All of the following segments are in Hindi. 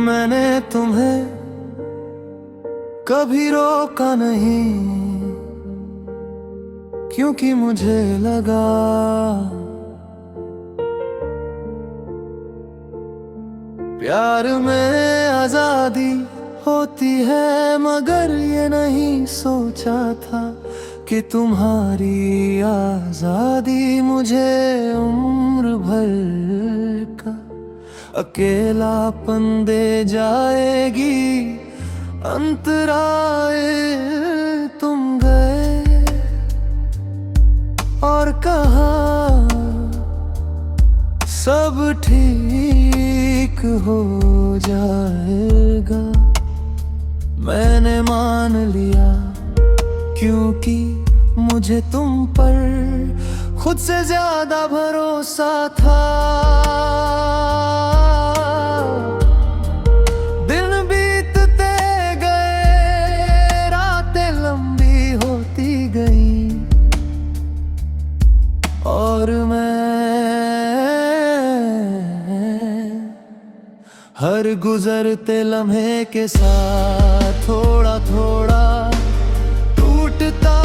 मैंने तुम्हें कभी रोका नहीं, क्योंकि मुझे लगा प्यार में आजादी होती है। मगर ये नहीं सोचा था कि तुम्हारी आजादी मुझे उम्र भर का अकेलापन दे जाएगी। अंतराए तुम गए और कहा सब ठीक हो जाएगा। मैंने मान लिया क्योंकि मुझे तुम पर खुद से ज्यादा भरोसा था। दिन बीतते गए, रातें लंबी होती गई और मैं हर गुजरते लम्हे के साथ थोड़ा थोड़ा टूटता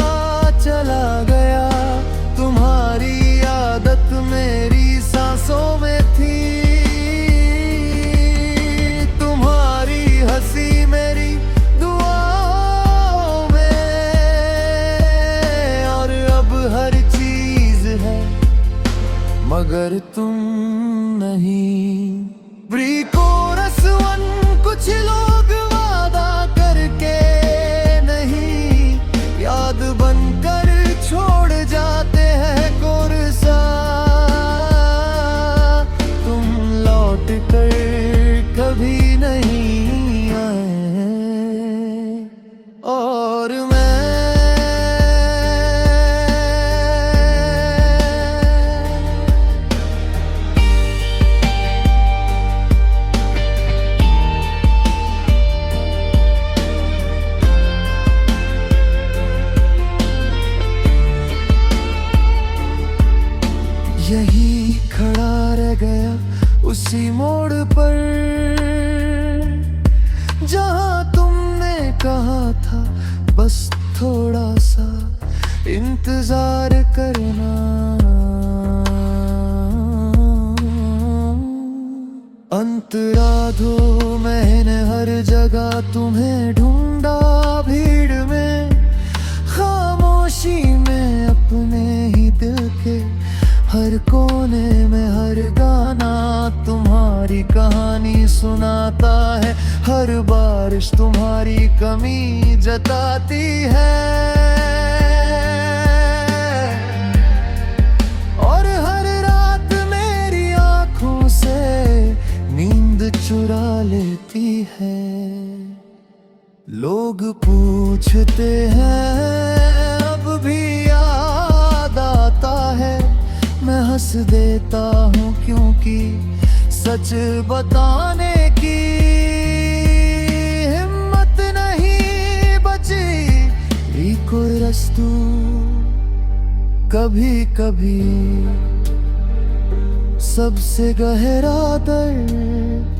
चला गया। तुम्हारी आदत मेरी सांसों में थी, तुम्हारी हंसी मेरी दुआओं में, और अब हर चीज है मगर तुम नहीं। प्री-कोरस वन कुछ लोग वादा करके नहीं याद बनकर छोड़ जाते हैं। कोरसा तुम लौट कर कभी नहीं आए और यही खड़ा रह गया उसी मोड़ पर जहां तुमने कहा था बस थोड़ा सा इंतजार करना। अंतराधों मैंने हर जगह तुम्हें ढूंढा, भीड़ में खामोशी में अपने ही दिल के हर कोने में हर गाना तुम्हारी कहानी सुनाता है। हर बारिश तुम्हारी कमी जताती है और हर रात मेरी आंखों से नींद चुरा लेती है। लोग पूछते हैं अब भी याद आता है, मैं हंस देता हूँ क्योंकि सच बताने की हिम्मत नहीं बची। कोरस्तु कभी कभी सबसे गहरा दर्द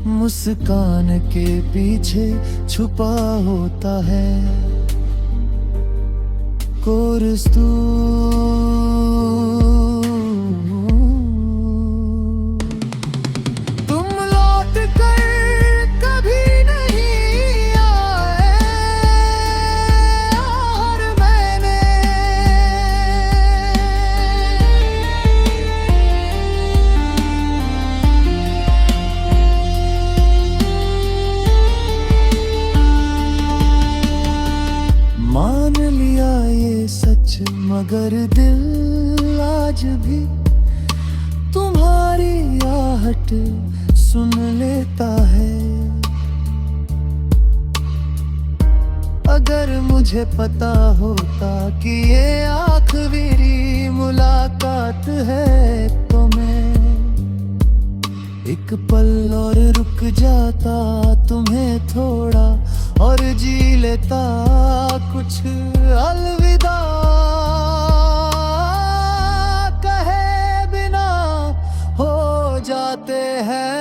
मुस्कान के पीछे छुपा होता है। कोरस्तु मगर दिल आज भी तुम्हारी आहट सुन लेता है। अगर मुझे पता होता कि ये आखिरी मुलाकात है तो मैं एक पल और रुक जाता, तुम्हें थोड़ा और जी लेता। कुछ अलविदा कहे बिना हो जाते हैं।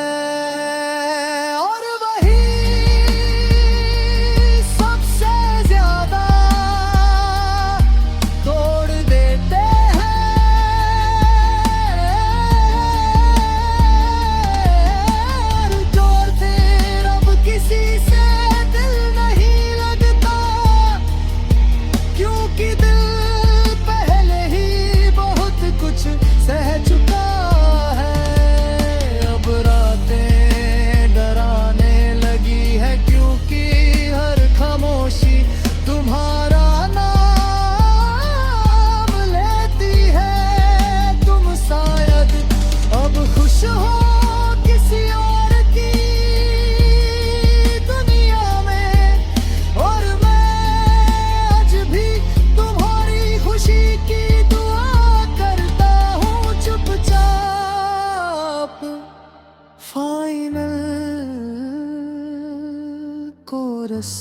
रस।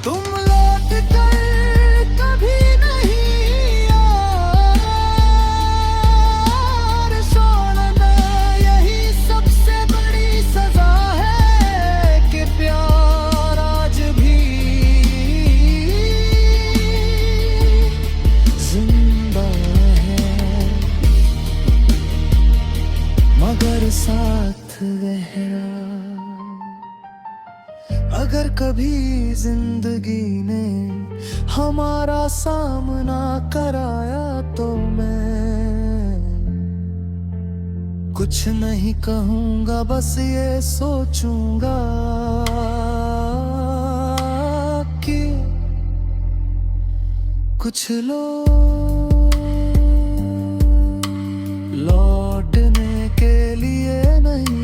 तुम लौट कर कभी नहीं यार छोड़ना, यही सबसे बड़ी सजा है कि प्यार आज भी जिंदा है, मगर साथ गहरा। अगर कभी जिंदगी ने हमारा सामना कराया तो मैं कुछ नहीं कहूँगा, बस ये सोचूंगा कि कुछ लोग लौटने के लिए नहीं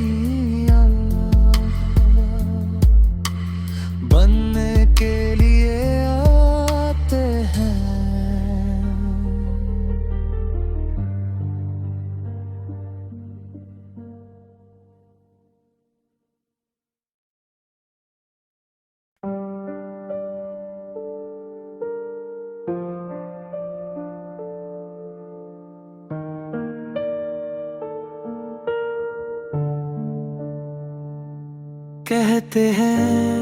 बनने के लिए आते हैं। कहते हैं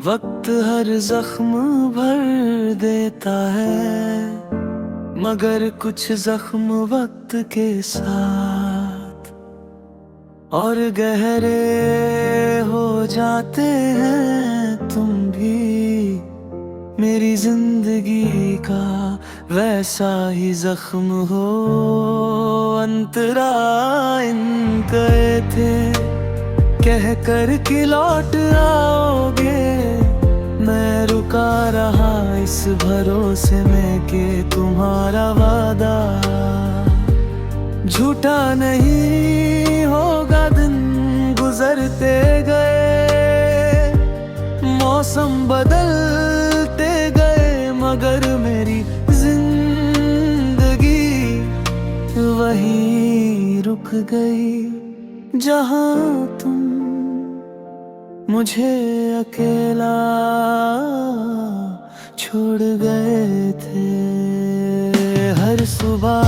वक्त हर जख्म भर देता है, मगर कुछ जख्म वक्त के साथ और गहरे हो जाते हैं। तुम भी मेरी जिंदगी का वैसा ही जख्म हो। अंतरा इन गए थे कह कर कि लौट आओगे, मैं रुका रहा इस भरोसे में कि तुम्हारा वादा झूठा नहीं होगा। दिन गुजरते गए, मौसम बदलते गए, मगर मेरी जिंदगी वहीं रुक गई जहां तुम मुझे अकेला छोड़ गए थे। हर सुबह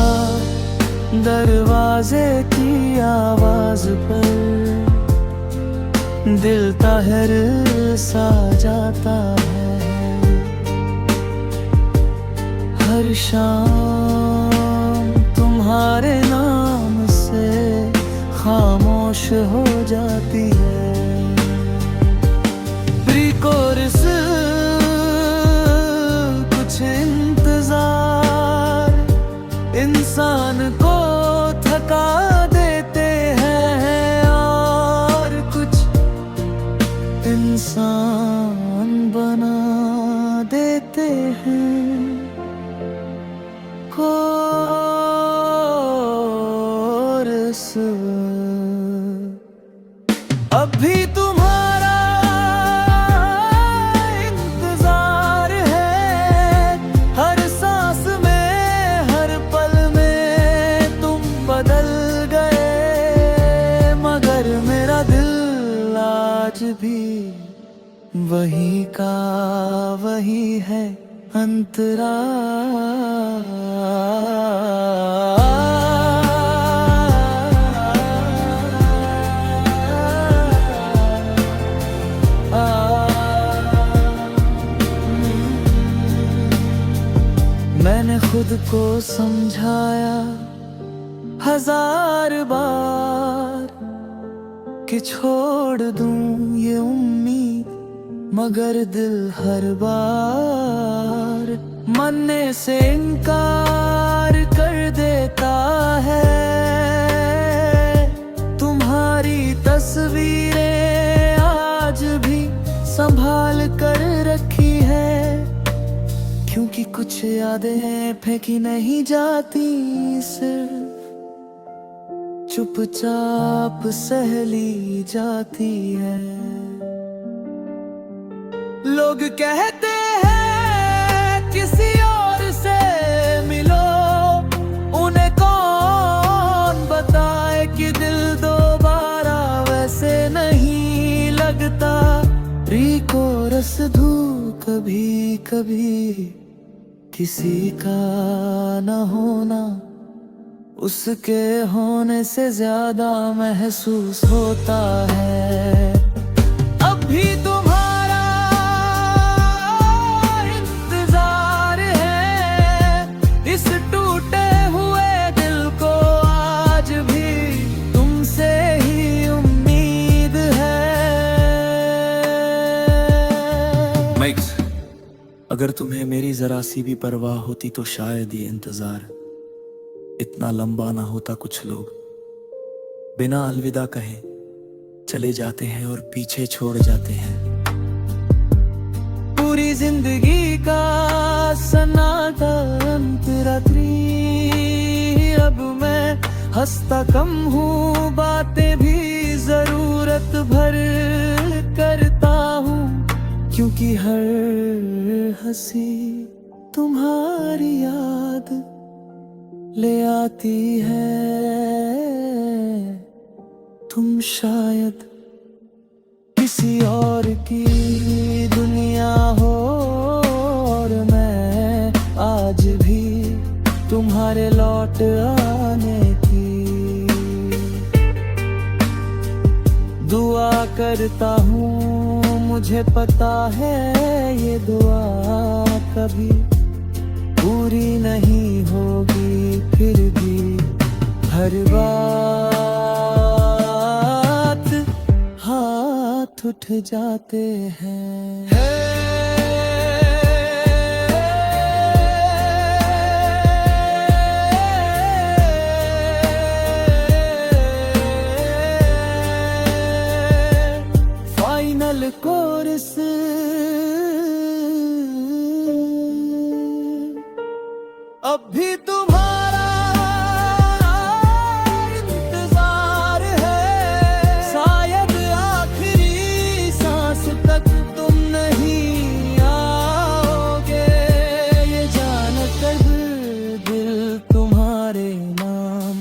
दरवाजे की आवाज पर दिल ताहिर सा जाता है। हर शाम तुम्हारे नाम से खामोश हो जाती है। कोर्स कुछ इंतजार इंसान को थका देते हैं, और कुछ इंसान बना देते हैं। कोर्स अभी तुम्हारा इंतजार है, हर सांस में हर पल में तुम बदल गए, मगर मेरा दिल आज भी वही का वही है। अंतरा मैंने खुद को समझाया 1000 बार कि छोड़ दूं ये उम्मीद, मगर दिल हर बार मानने से इनकार कर देता है। तुम्हारी तस्वीरें आज भी संभाल कर रखी है, क्योंकि कुछ यादें फेंकी नहीं जाती, सिर्फ चुपचाप सह ली जाती है। लोग कहते हैं किसी और से मिलो, उन्हें कौन बताए कि दिल दोबारा वैसे नहीं प्री को रस दूं कभी कभी, किसी का न होना उसके होने से ज्यादा महसूस होता है। अब भी तुम्हारा इंतजार है, इस टूटे हुए दिल को आज भी तुमसे ही उम्मीद है। माइक्स, अगर तुम्हें मेरी जरा सी भी परवाह होती तो शायद ये इंतजार इतना लंबा ना होता। कुछ लोग बिना अलविदा कहे चले जाते हैं और पीछे छोड़ जाते हैं। पूरी जिंदगी का सन्नाटा अंत रात्रि, अब मैं हंसता कम हूँ, बातें भी जरूरत भर करता हूँ, क्योंकि हर हंसी तुम्हारी याद ले आती है। तुम शायद किसी और की दुनिया हो और मैं आज भी तुम्हारे लौट आने की दुआ करता हूँ। मुझे पता है ये दुआ कभी पूरी नहीं होगी, फिर भी हर बात हाथ उठ जाते हैं। फाइनल कोर्स अब भी तुम्हारा इंतजार है, शायद आखिरी सांस तक तुम नहीं आओगे, ये जानकर दिल तुम्हारे नाम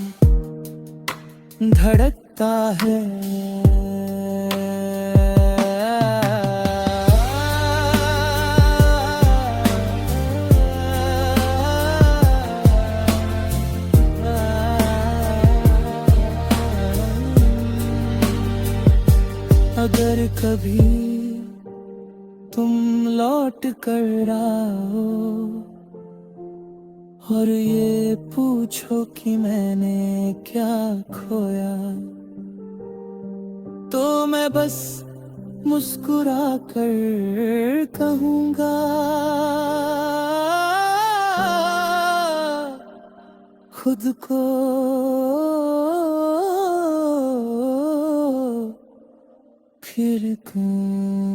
धड़कता है। अगर कभी तुम लौट कर आओ और ये पूछो कि मैंने क्या खोया, तो मैं बस मुस्कुरा कर कहूँगा, खुद को फिर कौन